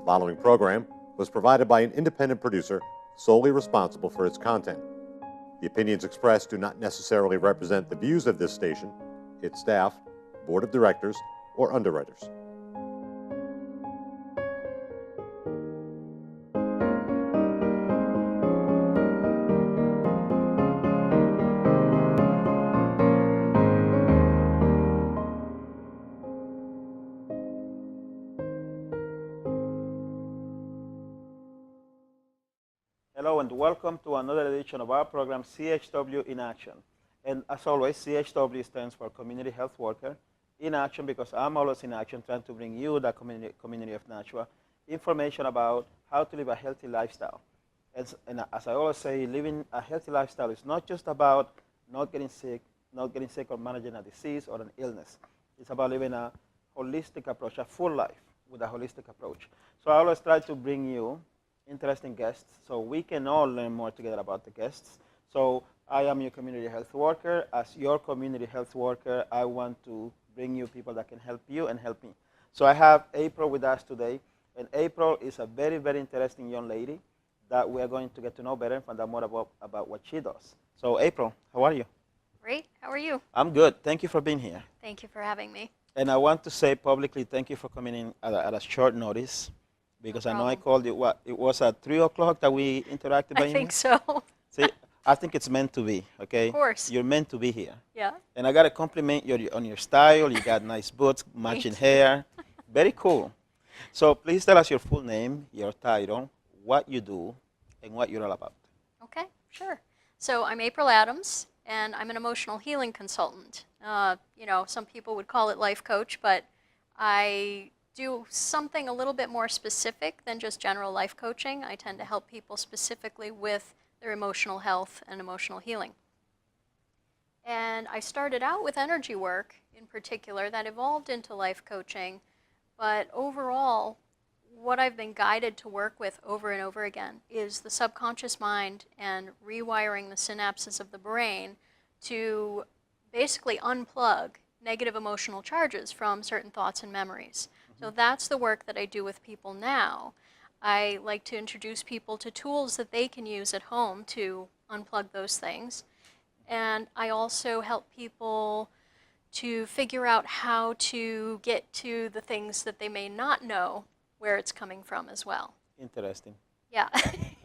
The following program was provided by an independent producer solely responsible for its content. The opinions expressed do not necessarily represent the views of this station, its staff, board of directors, or underwriters. Hello and welcome to another edition of our program, CHW in Action. And as always, CHW stands for Community Health Worker in Action, because I'm always in action trying to bring you, the community of Nashua, information about how to live a healthy lifestyle. And as I always say, living a healthy lifestyle is not just about not getting sick or managing a disease or an illness. It's about living a holistic approach, a full life with a holistic approach. So I always try to bring you interesting guests so we can all learn more together about the guests. So I am your community health worker. As your community health worker, I want to bring you people that can help you and help me. So I have April with us today, and April is a very, very interesting young lady that we are going to get to know better and find out more about what she does. So April, how are you? Great. How are you? I'm good. Thank you for being here. Thank you for having me. And I want to say publicly thank you for coming in at a short notice, because I know I called you, it was at 3 o'clock that we interacted by email? I think so. See, I think it's meant to be, okay? Of course. You're meant to be here. Yeah. And I got to compliment you on your style. You got nice boots, matching hair. Very cool. So please tell us your full name, your title, what you do, and what you're all about. Okay, sure. So I'm April Adams, and I'm an emotional healing consultant. Some people would call it life coach, but I do something a little bit more specific than just general life coaching. I tend to help people specifically with their emotional health and emotional healing. And I started out with energy work in particular that evolved into life coaching, but overall, what I've been guided to work with over and over again is the subconscious mind and rewiring the synapses of the brain to basically unplug negative emotional charges from certain thoughts and memories. So that's the work that I do with people now. I like to introduce people to tools that they can use at home to unplug those things. And I also help people to figure out how to get to the things that they may not know where it's coming from as well. Interesting. Yeah.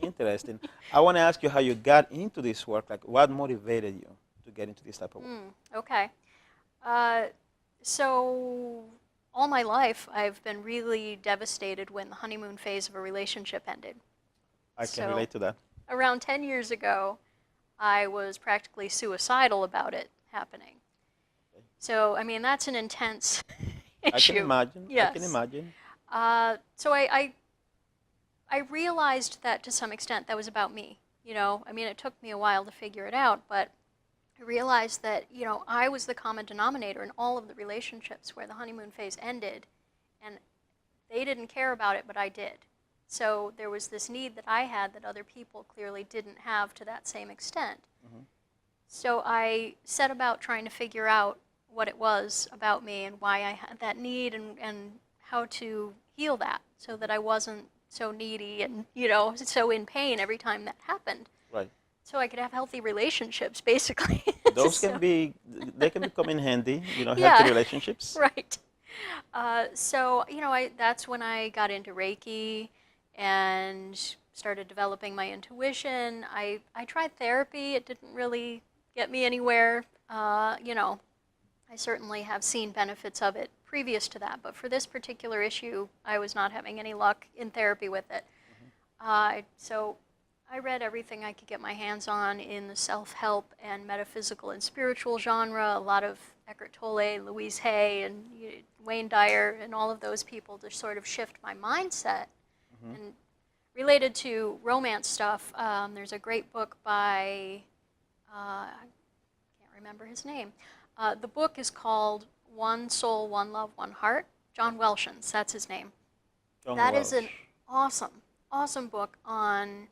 Interesting. I want to ask you how you got into this work. Like, what motivated you to get into this type of work? Okay. So all my life, I've been really devastated when the honeymoon phase of a relationship ended. I can relate to that. Around 10 years ago, I was practically suicidal about it happening. Okay. So, I mean, that's an intense issue. I can imagine. Yes. I can imagine. So I realized that to some extent that was about me. I mean, it took me a while to figure it out, but I realized that, I was the common denominator in all of the relationships where the honeymoon phase ended, and they didn't care about it, but I did. So there was this need that I had that other people clearly didn't have to that same extent. So I set about trying to figure out what it was about me and why I had that need and how to heal that so that I wasn't so needy and, so in pain every time that happened. Right. So I could have healthy relationships, basically. Those they can come in handy, healthy relationships. Right. That's when I got into Reiki and started developing my intuition. I tried therapy. It didn't really get me anywhere. I certainly have seen benefits of it previous to that, but for this particular issue, I was not having any luck in therapy with it. So I read everything I could get my hands on in the self-help and metaphysical and spiritual genre, a lot of Eckhart Tolle, Louise Hay, and Wayne Dyer, and all of those people to sort of shift my mindset. And related to romance stuff, there's a great book by, I can't remember his name. The book is called One Soul, One Love, One Heart. John Welshons, that's his name. That is an awesome, awesome book on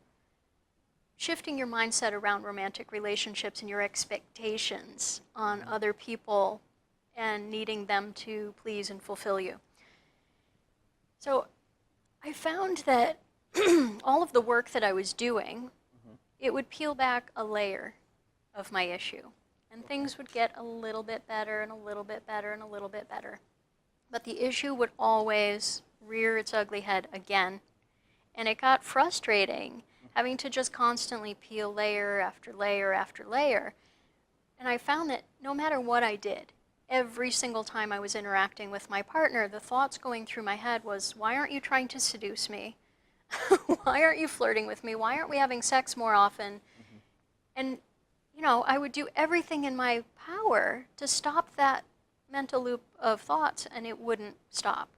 shifting your mindset around romantic relationships and your expectations on other people and needing them to please and fulfill you. So I found that all of the work that I was doing, it would peel back a layer of my issue. And things would get a little bit better and a little bit better and a little bit better. But the issue would always rear its ugly head again. And it got frustrating having to just constantly peel layer after layer after layer. And I found that no matter what I did, every single time I was interacting with my partner, the thoughts going through my head was, why aren't you trying to seduce me? Why aren't you flirting with me? Why aren't we having sex more often? And, you know, I would do everything in my power to stop that mental loop of thoughts, and it wouldn't stop.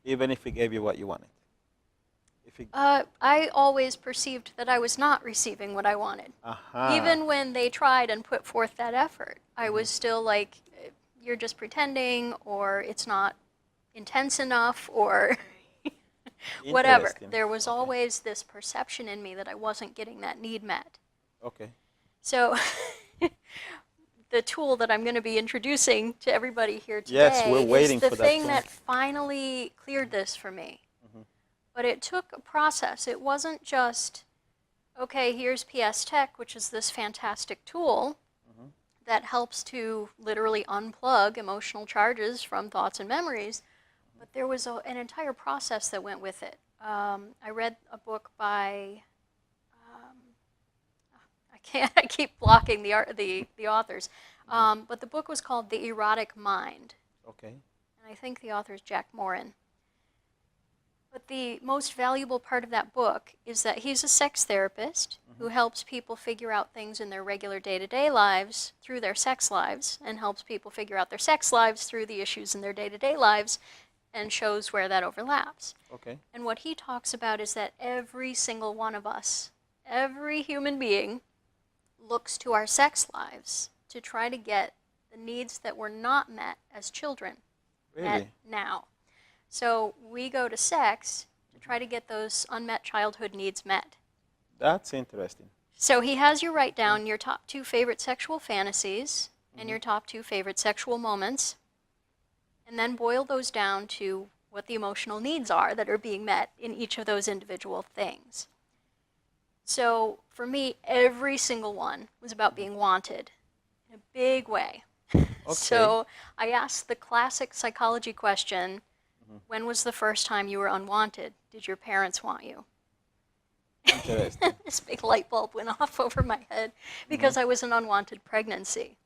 Even if it gave you what you wanted? I always perceived that I was not receiving what I wanted. Even when they tried and put forth that effort, I was still like, you're just pretending, or it's not intense enough, or whatever. There was always this perception in me that I wasn't getting that need met. Okay. So the tool that I'm going to be introducing to everybody here today Yes, we're waiting is the for that thing tool. that finally cleared this for me. But it took a process. It wasn't just, okay, here's PS Tech, which is this fantastic tool that helps to literally unplug emotional charges from thoughts and memories. But there was an entire process that went with it. I read a book by, I keep blocking the authors, but the book was called The Erotic Mind. Okay. And I think the author is Jack Morin. But the most valuable part of that book is that he's a sex therapist who helps people figure out things in their regular day-to-day lives through their sex lives, and helps people figure out their sex lives through the issues in their day-to-day lives, and shows where that overlaps. Okay. And what he talks about is that every single one of us, every human being, looks to our sex lives to try to get the needs that were not met as children met now. So we go to sex to try to get those unmet childhood needs met. That's interesting. So he has you write down your top 2 favorite sexual fantasies and your top 2 favorite sexual moments, and then boil those down to what the emotional needs are that are being met in each of those individual things. So for me, every single one was about being wanted in a big way. So I asked the classic psychology question, when was the first time you were unwanted? Did your parents want you? Interesting. This big light bulb went off over my head because I was an unwanted pregnancy.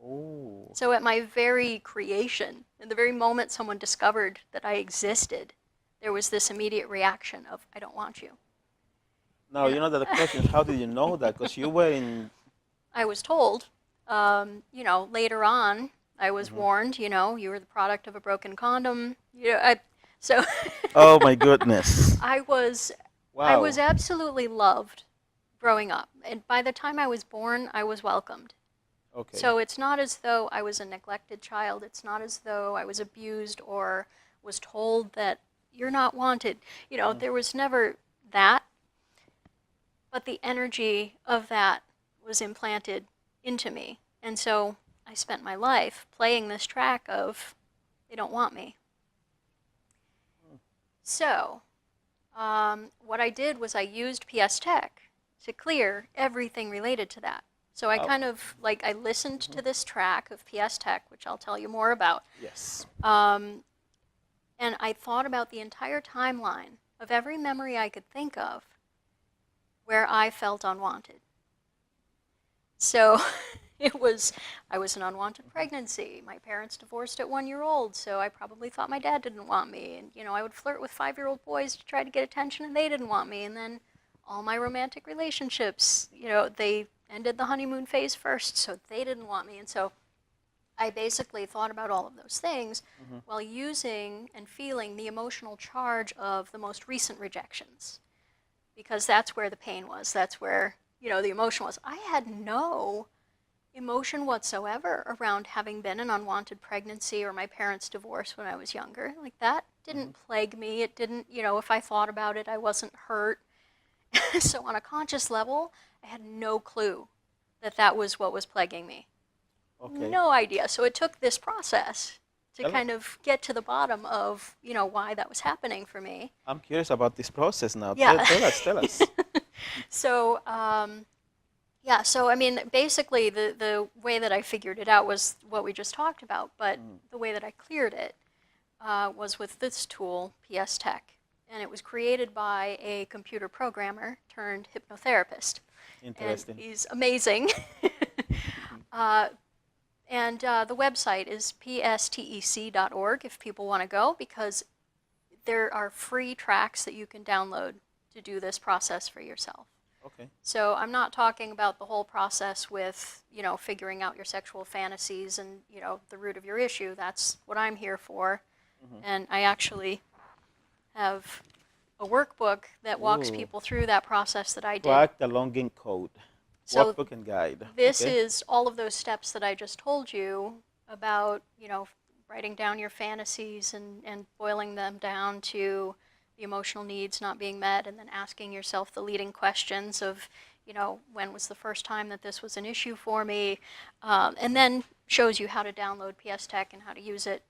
Oh. So at my very creation, in the very moment someone discovered that I existed, there was this immediate reaction of, I don't want you. Now, you know that the question is, how did you know that? Because you were in... I was told, you know, later on, I was warned, you know, you were the product of a broken condom. You know, so Oh my goodness. I was absolutely loved growing up. And by the time I was born, I was welcomed. Okay. So it's not as though I was a neglected child. It's not as though I was abused or was told that you're not wanted. You know, there was never that. But the energy of that was implanted into me. And so I spent my life playing this track of, they don't want me. So what I did was I used PS Tech to clear everything related to that. So I kind of, like, I listened to this track of PS Tech, which I'll tell you more about. Yes. And I thought about the entire timeline of every memory I could think of where I felt unwanted. So I was an unwanted pregnancy. My parents divorced at 1 year old, so I probably thought my dad didn't want me. And, you know, I would flirt with 5-year-old boys to try to get attention, and they didn't want me. And then all my romantic relationships, you know, they ended the honeymoon phase first, so they didn't want me. And so I basically thought about all of those things while using and feeling the emotional charge of the most recent rejections, because that's where the pain was. That's where, you know, the emotion was. I had no emotion whatsoever around having been an unwanted pregnancy or my parents' divorce when I was younger. Like, that didn't plague me. It didn't, you know, if I thought about it, I wasn't hurt. So on a conscious level, I had no clue that that was what was plaguing me. Okay. No idea. So it took this process to kind of get to the bottom of, why that was happening for me. I'm curious about this process now. Yeah. Tell us. So, yeah, so I mean, basically the way that I figured it out was what we just talked about, but the way that I cleared it was with this tool, PS Tech. And it was created by a computer programmer turned hypnotherapist. Interesting. And he's amazing. And the website is pstec.org if people want to go, because there are free tracks that you can download to do this process for yourself. Okay. So I'm not talking about the whole process with, figuring out your sexual fantasies and, the root of your issue. That's what I'm here for. And I actually have a workbook that walks Ooh. people through that process that I did. Crack the longing code. So Workbook and guide. this Okay. is all of those steps that I just told you about, writing down your fantasies and boiling them down to the emotional needs not being met, and then asking yourself the leading questions of, when was the first time that this was an issue for me, and then shows you how to download PS Tech and how to use it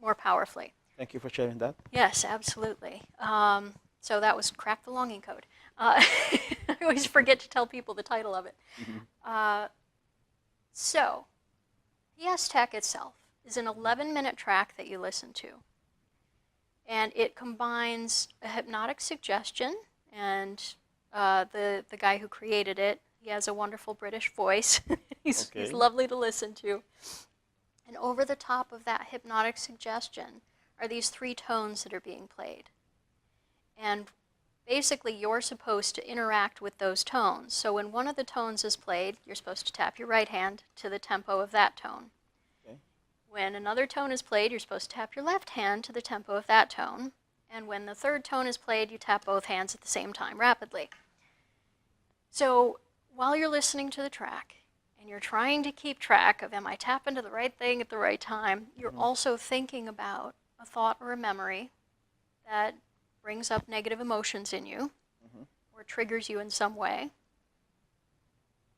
more powerfully. Thank you for sharing that. Yes, absolutely. So that was Crack the Longing Code. I always forget to tell people the title of it. So, PS Tech itself is an 11-minute track that you listen to. And it combines a hypnotic suggestion, and the guy who created it, he has a wonderful British voice. He's lovely to listen to. And over the top of that hypnotic suggestion are these 3 tones that are being played. And basically, you're supposed to interact with those tones. So when one of the tones is played, you're supposed to tap your right hand to the tempo of that tone. Okay. When another tone is played, you're supposed to tap your left hand to the tempo of that tone. And when the third tone is played, you tap both hands at the same time rapidly. So while you're listening to the track, and you're trying to keep track of, am I tapping to the right thing at the right time, you're also thinking about a thought or a memory that brings up negative emotions in you, or triggers you in some way,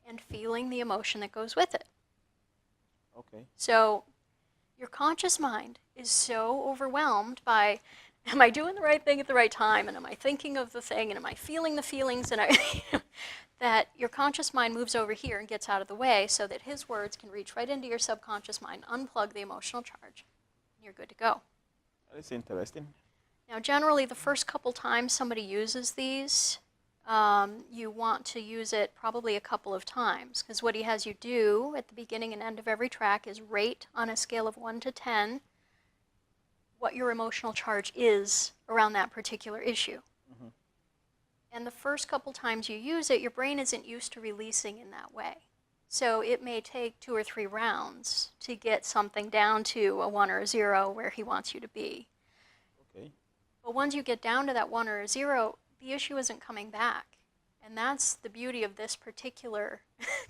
and feeling the emotion that goes with it. Okay. So your conscious mind is so overwhelmed by, am I doing the right thing at the right time, and am I thinking of the thing, and am I feeling the feelings, and that your conscious mind moves over here and gets out of the way so that his words can reach right into your subconscious mind, unplug the emotional charge, and you're good to go. That's interesting. Now, generally, the first couple times somebody uses these, you want to use it probably a couple of times, because what he has you do at the beginning and end of every track is rate on a scale of 1 to 10 what your emotional charge is around that particular issue. And the first couple times you use it, your brain isn't used to releasing in that way. So it may take 2 or 3 rounds to get something down to a 1 or a 0 where he wants you to be. Okay. But once you get down to that 1 or a 0, the issue isn't coming back. And that's the beauty of this particular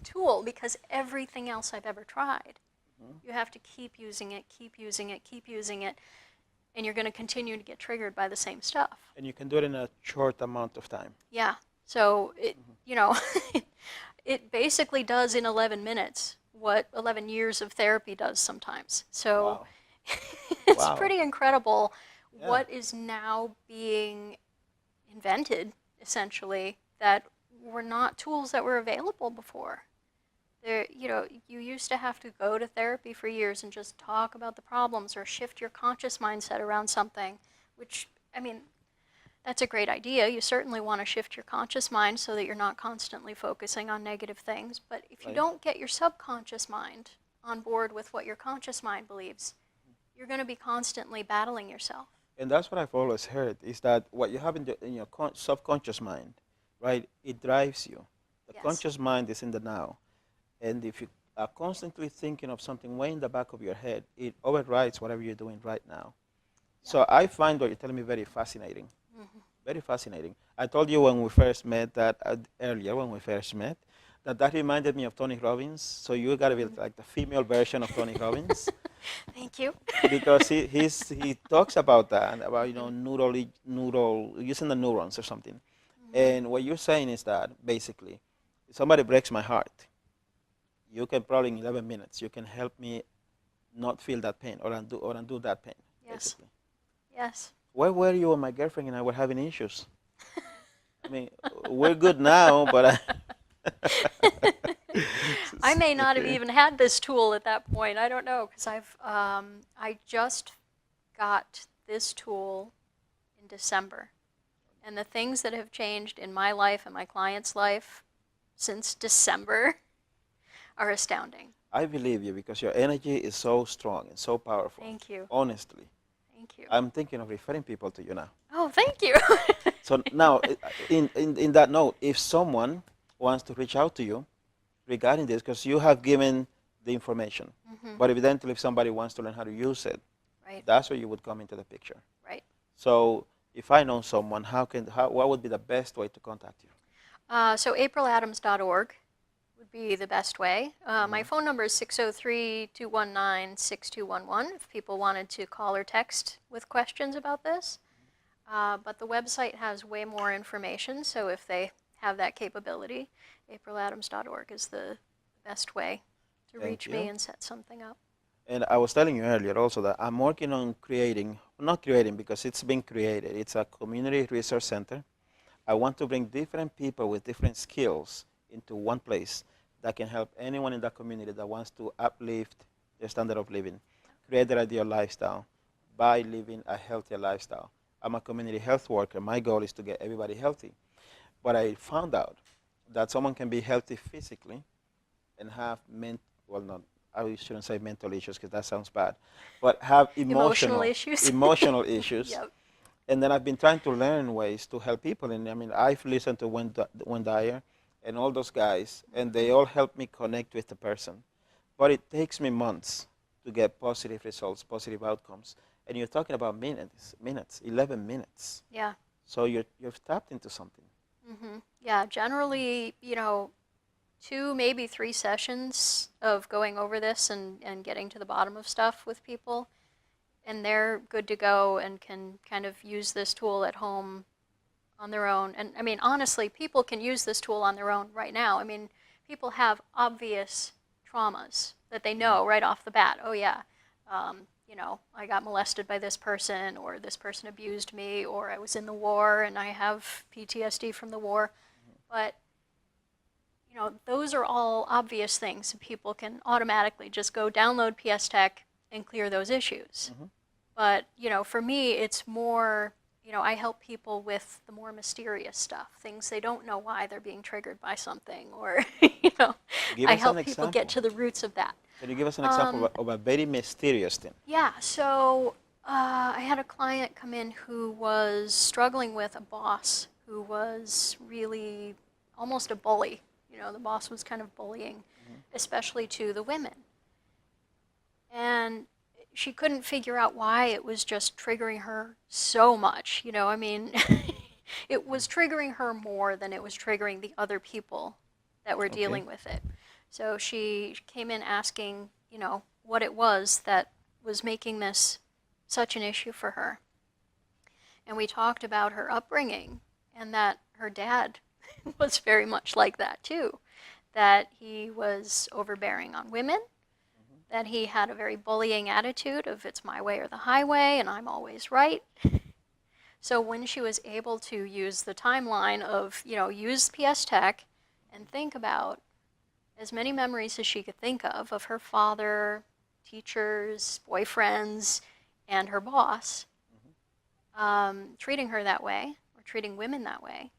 tool, because everything else I've ever tried, you have to keep using it, keep using it, keep using it, and you're going to continue to get triggered by the same stuff. And you can do it in a short amount of time. Yeah. So, it, it basically does in 11 minutes what 11 years of therapy does sometimes. So Wow. it's Wow. pretty incredible Yeah. what is now being invented, essentially, that were not tools that were available before. You used to have to go to therapy for years and just talk about the problems or shift your conscious mindset around something, which, I mean, that's a great idea. You certainly want to shift your conscious mind so that you're not constantly focusing on negative things. But if you don't get your subconscious mind on board with what your conscious mind believes, you're going to be constantly battling yourself. And that's what I've always heard, is that what you have in your subconscious mind, right, it drives you. The Yes. conscious mind is in the now. And if you are constantly thinking of something way in the back of your head, it overrides whatever you're doing right now. Yeah. So I find what you're telling me very fascinating. Very fascinating. I told you when we first met that earlier, when we first met, that reminded me of Tony Robbins. So you got to be like the female version of Tony Robbins. Thank you. Because he talks about that, about neural using the neurons or something. And what you're saying is that basically, if somebody breaks my heart, you can probably in 11 minutes you can help me not feel that pain or undo that pain, Yes. basically. Yes. Where were you when my girlfriend and I were having issues? I mean, we're good now, but I may not have even had this tool at that point. I don't know, because I just got this tool in December. And the things that have changed in my life and my client's life since December are astounding. I believe you because your energy is so strong and so powerful. Thank you. Honestly. Thank you. I'm thinking of referring people to you now. Oh, thank you. So now, in that note, if someone wants to reach out to you regarding this, because you have given the information, but evidently if somebody wants to learn how to use it, Right. that's where you would come into the picture. Right. So if I know someone, what would be the best way to contact you? So apriladams.org would be the best way. My phone number is 603-219-6211 if people wanted to call or text with questions about this. But the website has way more information, so if they have that capability, apriladams.org is the best way to reach me and set something up. And I was telling you earlier also that I'm working on not creating because it's been created. It's a community resource center. I want to bring different people with different skills into one place that can help anyone in that community that wants to uplift their standard of living, create their ideal lifestyle by living a healthier lifestyle. I'm a community health worker. My goal is to get everybody healthy. But I found out that someone can be healthy physically and have I shouldn't say mental issues because that sounds bad, but have emotional issues. Emotional issues. Yep. And then I've been trying to learn ways to help people. And I mean, I've listened to Wayne Dyer and all those guys, and they all help me connect with the person. But it takes me months to get positive results, positive outcomes. And you're talking about minutes, 11 minutes. Yeah. So you've tapped into something. Yeah, generally, 2, maybe 3 sessions of going over this and getting to the bottom of stuff with people, and they're good to go and can kind of use this tool at home on their own. And I mean, honestly, people can use this tool on their own right now. I mean, people have obvious traumas that they know right off the bat. Oh yeah, I got molested by this person, or this person abused me, or I was in the war and I have PTSD from the war. But those are all obvious things. People can automatically just go download PS Tech and clear those issues. But, for me, it's more, I help people with the more mysterious stuff, things they don't know why they're being triggered by something, or, I help people get to the roots of that. Can you give us an example of a very mysterious thing? Yeah, so I had a client come in who was struggling with a boss who was really almost a bully. The boss was kind of bullying, especially to the women. And she couldn't figure out why it was just triggering her so much. I mean, it was triggering her more than it was triggering the other people that were dealing with it. So she came in asking, what it was that was making this such an issue for her. And we talked about her upbringing and that her dad was very much like that too, that he was overbearing on women, that he had a very bullying attitude of it's my way or the highway and I'm always right. So when she was able to use the timeline of, use PS Tech and think about as many memories as she could think of her father, teachers, boyfriends, and her boss, treating her that way, or treating women that way,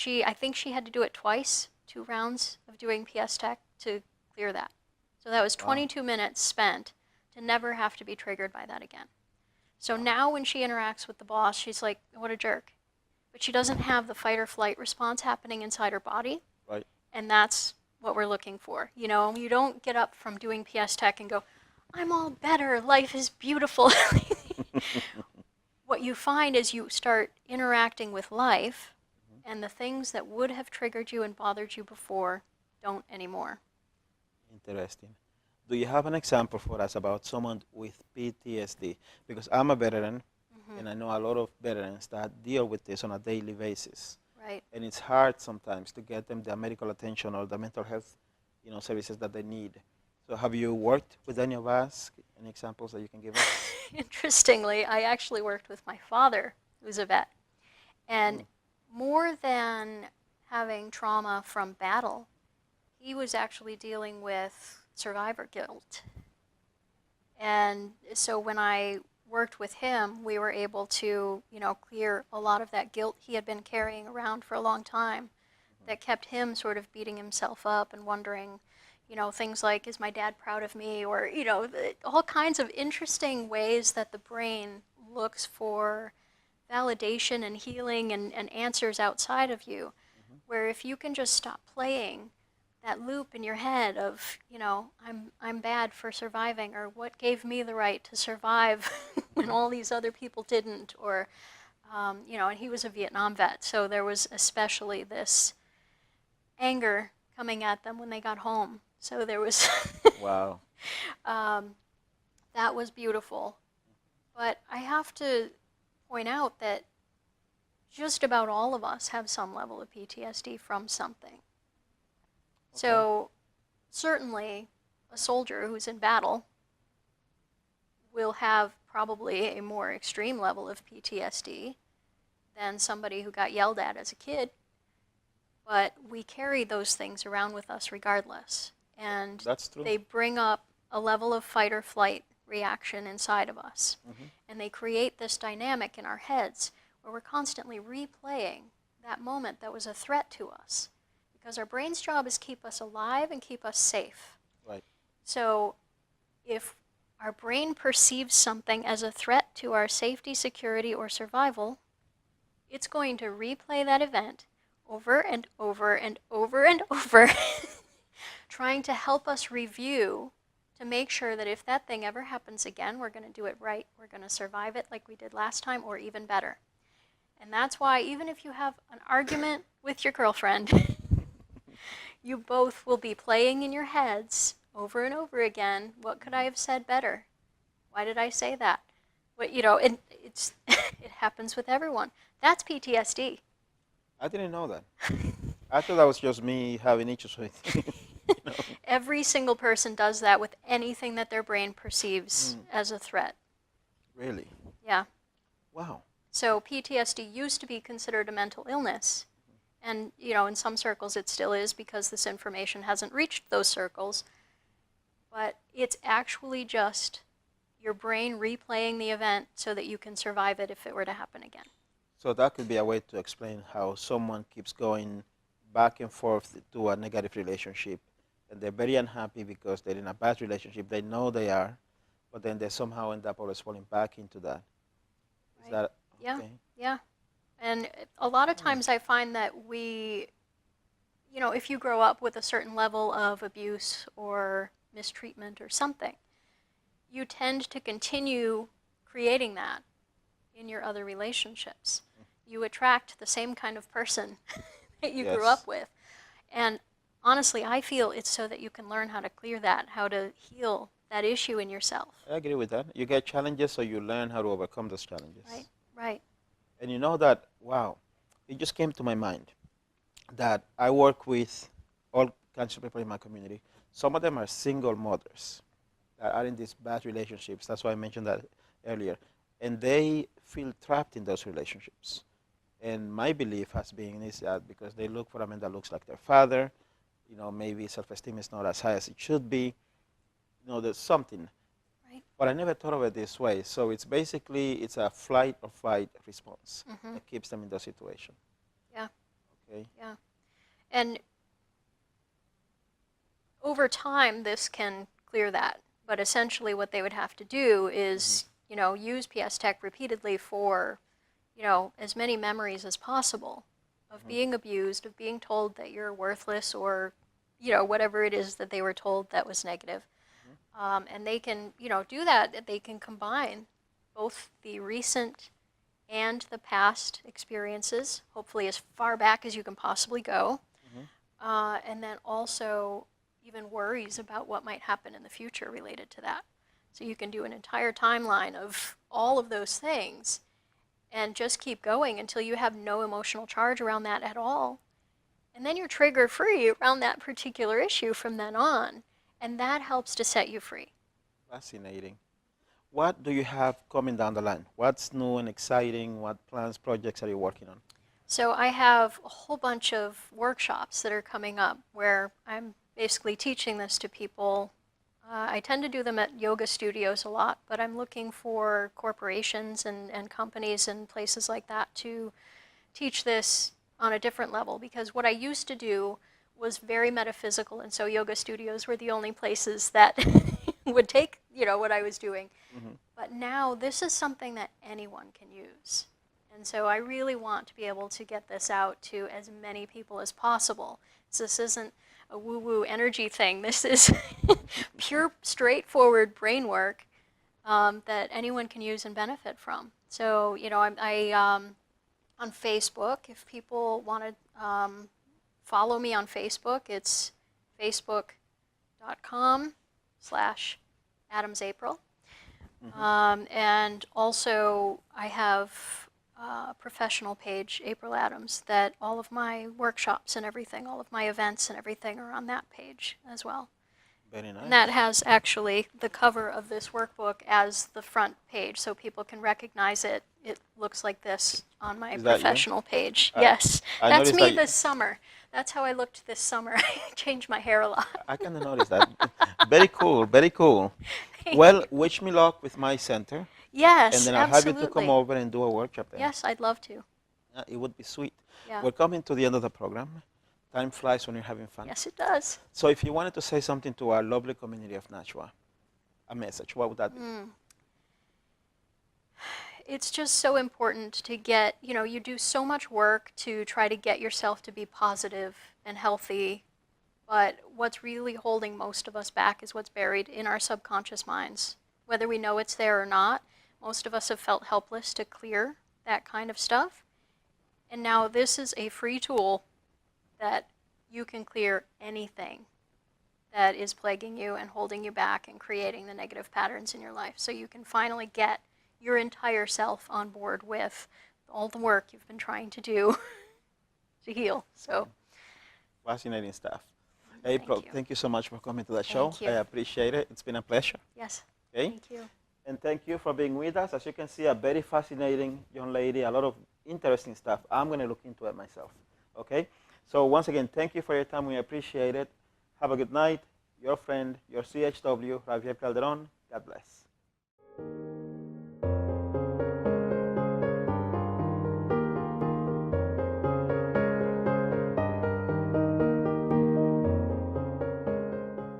I think she had to do it twice, 2 rounds of doing PS Tech to clear that. So that was 22 minutes spent to never have to be triggered by that again. So now when she interacts with the boss, she's like, what a jerk. But she doesn't have the fight or flight response happening inside her body. Right. And that's what we're looking for. You don't get up from doing PS Tech and go, I'm all better, life is beautiful. What you find is you start interacting with life, and the things that would have triggered you and bothered you before don't anymore. Interesting. Do you have an example for us about someone with PTSD? Because I'm a veteran, and I know a lot of veterans that deal with this on a daily basis. Right. And it's hard sometimes to get them the medical attention or the mental health, services that they need. So have you worked with any of us? Any examples that you can give us? Interestingly, I actually worked with my father, who's a vet. And more than having trauma from battle, he was actually dealing with survivor guilt. And so when I worked with him, we were able to, clear a lot of that guilt he had been carrying around for a long time that kept him sort of beating himself up and wondering, things like, is my dad proud of me? Or, all kinds of interesting ways that the brain looks for validation and healing and answers outside of you, where if you can just stop playing that loop in your head of, I'm bad for surviving, or what gave me the right to survive when all these other people didn't, or, and he was a Vietnam vet, so there was especially this anger coming at them when they got home. So there was, Wow. that was beautiful. But I have to point out that just about all of us have some level of PTSD from something. So certainly a soldier who's in battle will have probably a more extreme level of PTSD than somebody who got yelled at as a kid. But we carry those things around with us regardless. And That's true. they bring up a level of fight or flight reaction inside of us. And they create this dynamic in our heads where we're constantly replaying that moment that was a threat to us. Because our brain's job is keep us alive and keep us safe. Right. So if our brain perceives something as a threat to our safety, security, or survival, it's going to replay that event over and over and over and over, trying to help us review to make sure that if that thing ever happens again, we're going to do it right, we're going to survive it like we did last time, or even better. And that's why even if you have an argument with your girlfriend, you both will be playing in your heads over and over again, what could I have said better? Why did I say that? And it's it happens with everyone. That's PTSD. I didn't know that. I thought that was just me having issues with Every single person does that with anything that their brain perceives as a threat. Really? Yeah. Wow. So PTSD used to be considered a mental illness. And, in some circles it still is because this information hasn't reached those circles. But it's actually just your brain replaying the event so that you can survive it if it were to happen again. So that could be a way to explain how someone keeps going back and forth to a negative relationship, and they're very unhappy because they're in a bad relationship. They know they are, but then they somehow end up always falling back into that. Is that okay? Yeah. And a lot of times I find that we, if you grow up with a certain level of abuse or mistreatment or something, you tend to continue creating that in your other relationships. You attract the same kind of person that you grew up with. And honestly, I feel it's so that you can learn how to clear that, how to heal that issue in yourself. I agree with that. You get challenges, so you learn how to overcome those challenges. Right. And you know that, wow, it just came to my mind that I work with all kinds of people in my community. Some of them are single mothers that are in these bad relationships. That's why I mentioned that earlier. And they feel trapped in those relationships. And my belief has been is that because they look for a man that looks like their father, maybe self-esteem is not as high as it should be, there's something. Right. But I never thought of it this way. So it's a flight or fight response that keeps them in those situations. Yeah. Okay. Yeah. And over time, this can clear that. But essentially what they would have to do is, use PS Tech repeatedly for, as many memories as possible of being abused, of being told that you're worthless or, whatever it is that they were told that was negative. And they can, do that. They can combine both the recent and the past experiences, hopefully as far back as you can possibly go. And then also even worries about what might happen in the future related to that. So you can do an entire timeline of all of those things and just keep going until you have no emotional charge around that at all. And then you're trigger-free around that particular issue from then on. And that helps to set you free. Fascinating. What do you have coming down the line? What's new and exciting? What plans, projects are you working on? So I have a whole bunch of workshops that are coming up where I'm basically teaching this to people. I tend to do them at yoga studios a lot, but I'm looking for corporations and companies and places like that to teach this on a different level, because what I used to do was very metaphysical, and so yoga studios were the only places that would take, what I was doing. Mm-hmm. But now this is something that anyone can use. And so I really want to be able to get this out to as many people as possible. So this isn't a woo-woo energy thing. This is pure, straightforward brain work that anyone can use and benefit from. So, on Facebook, if people want to follow me on Facebook, it's facebook.com/AdamsApril. Mm-hmm. And also I have a professional page, April Adams, that all of my workshops and everything, all of my events and everything are on that page as well. Very nice. And that has actually the cover of this workbook as the front page, so people can recognize it. It looks like this on my Is that you? professional page. Yes, I that's noticed me that this summer. That's how I looked this summer. I changed my hair a lot. I kind of noticed that. Very cool, very cool. Well, wish me luck with my center. Yes, And then I'll have you to come absolutely. over and do a workshop there. Yes, I'd love to. It would be sweet. Yeah. We're coming to the end of the program. Time flies when you're having fun. Yes, it does. So if you wanted to say something to our lovely community of Nashua, a message, what would that be? It's just so important to get, you do so much work to try to get yourself to be positive and healthy, but what's really holding most of us back is what's buried in our subconscious minds. Whether we know it's there or not, most of us have felt helpless to clear that kind of stuff. And now this is a free tool that you can clear anything that is plaguing you and holding you back and creating the negative patterns in your life. So you can finally get your entire self on board with all the work you've been trying to do to heal. So Fascinating stuff. April, thank you so much for coming to the show. Thank you. I appreciate it. It's been a pleasure. yes, Okay? thank you. And thank you for being with us. As you can see, a very fascinating young lady, a lot of interesting stuff. I'm going to look into it myself. Okay? So once again, thank you for your time. We appreciate it. Have a good night. Your friend, your CHW, Javier Calderon. God bless.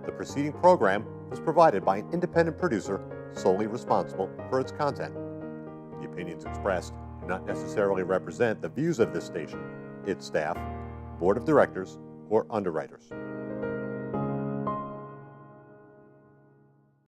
The preceding program was provided by an independent producer solely responsible for its content. The opinions expressed do not necessarily represent the views of this station, its staff, board of directors, or underwriters.